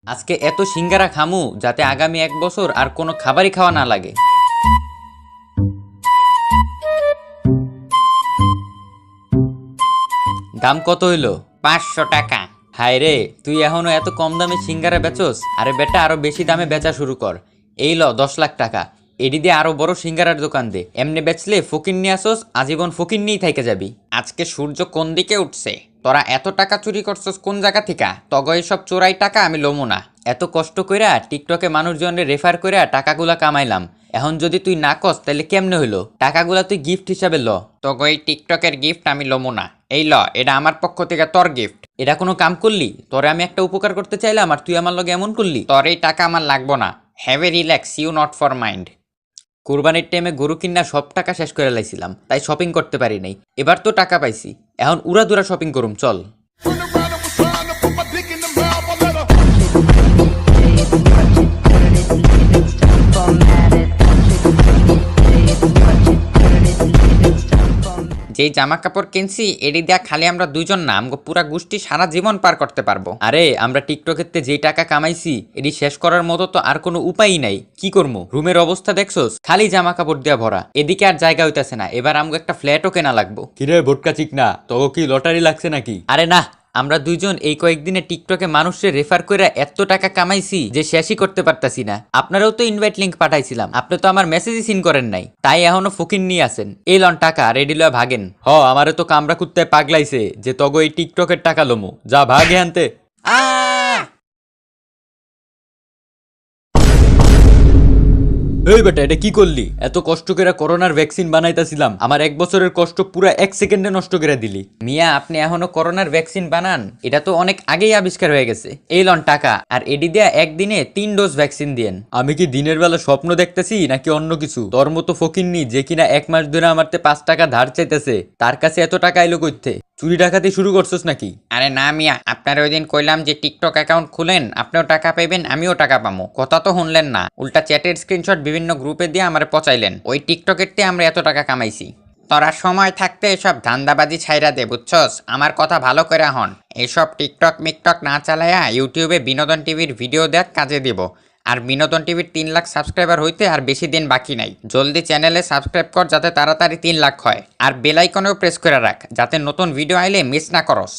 আজকে এত সিঙ্গারা খামু যাতে আগামী 1 বছর আর কোনো খাবারই খাওয়া না লাগে। দাম কত হইলো? 500 টাকা। হায় রে, তুই এখনো এত কম দামে সিঙ্গারা বেচোস? আরে বেটা, আরো বেশি দামে বেচা শুরু কর। এই ল 10 লাখ টাকা, এডি দিয়ে আরো বড় সিঙ্গারার দোকান দে। এমনি বেচলে ফকির নিয়ে আসোস, আজীবন ফকির নিয়েই থাইকে যাবি। আজকে সূর্য কোন দিকে উঠছে? তোরা এত টাকা চুরি করছস কোন জায়গা থেকে? তগ এইসব চোরাই টাকা আমি লমু না। এত কষ্ট কইরা টিকটকে মানুষজনের রেফার কইরা টাকাগুলা কামাইলাম, এখন যদি তুই না কস তাহলে কেমনে হইলো? টাকাগুলা তুই গিফট হিসাবে ল। তগ এই টিকটকের গিফট আমি লমু না। এই ল, এটা আমার পক্ষ থেকে তোর গিফট। এটা কোনো কাম করলি? তোরে আমি একটা উপকার করতে চাইলাম আর তুই আমার লগে এমন করলি। তোর এই টাকা আমার লাগবো না। Have a relax, you not for mind. কোরবানির টাইমে গরু কিনা সব টাকা শেষ করে লাইছিলাম, তাই শপিং করতে পারি নাই। এবার তো টাকা পাইছি, এখন উড়াদুরা শপিং করুম, চল। যেই জামা কাপড় কিনছি এডি দিয়া খালি আমরা দুইজন না, আমগো পুরা গোষ্ঠী সারা জীবন পার করতে পারবো। আরে আমরা টিকটকেতে যেই টাকা কামাইছি এটি শেষ করার মতো তো আর কোনো উপায়ই নাই। কি করবো? রুমের অবস্থা দেখছোস, খালি জামা কাপড় দিয়া ভরা। এদিকে আর জায়গা হইতাছে না, এবার আমগো একটা ফ্ল্যাটও কেনা লাগবো। কিরে ভোটকা চিকনা, তোকে কি লটারি লাগছে নাকি? আরে না, আমরা দুইজন এই কয়েকদিনে টিকটকে মানুষের রেফার করে এত টাকা কামাইছি যে শেষই করতে পারতাছি না। আপনারাও তো ইনভাইট লিঙ্ক পাঠাইছিলাম, আপনি তো আমার মেসেজই সিন করেন নাই, তাই এখনো ফকির নিয়ে আসেন। এই লন টাকা, রেডি লয়া ভাগেন। আমারে তো কামড়া কুত্তায় পাগলাইছে যে তগো এই টিকটকের টাকা লমু। যা ভাগে আনতে। এই বেটা, এটা কি করলি? এত কষ্ট করে করোনার ভ্যাকসিন বানাইতাছিলাম, আমার 1 বছরের কষ্ট পুরা 1 সেকেন্ডে নষ্ট করে দিলি। মিয়া, আপনি এখনো করোনার ভ্যাকসিন বানান? এটা তো অনেক আগেই আবিষ্কার হয়ে গেছে। এই লন টাকা, আর এডি দিয়া একদিনে 3 ডোজ ভ্যাকসিন দিয়েন। আমি কি দিনের বেলা স্বপ্ন দেখতেছি নাকি অন্য কিছু? তোর মতো ফকিন্নি যে কিনা 1 মাস ধরে আমারতে 5 টাকা ধার চাইতেছে, তার কাছে এত টাকা এলো কইতে? চুরি ডাকাতি শুরু করছস নাকি? আরে না মিয়া, আপনার ওই দিন কইলাম যে টিকটক অ্যাকাউন্ট খুলেন, আপনিও টাকা পাইবেন আমিও টাকা পাবো। কথা তো শুনলেন না, উল্টা চ্যাটের স্ক্রিনশট বিভিন্ন গ্রুপে দিয়ে আমারে পচাইলেন। ওই টিকটকের তে আমরা এত টাকা কামাইছি। তোরা সময় থাকতে এসব ধান্দাবাজি ছাইরা দে, বুঝছস? আমার কথা ভালো করে হন। এসব টিকটক মিকটক না চালায়া ইউটিউবে বিনোদন টিভির ভিডিও দেখ, কাজে দিব। আর বিনোদন টিভির 3 লাখ সাবস্ক্রাইবার হইতে আর বেশি দিন বাকি নাই। জলদি চ্যানেলে সাবস্ক্রাইব কর যাতে তাড়াতাড়ি 3 লাখ হয়। আর বেল আইকনেও প্রেস করে রাখ যাতে নতুন ভিডিও আইলে মিস না করস।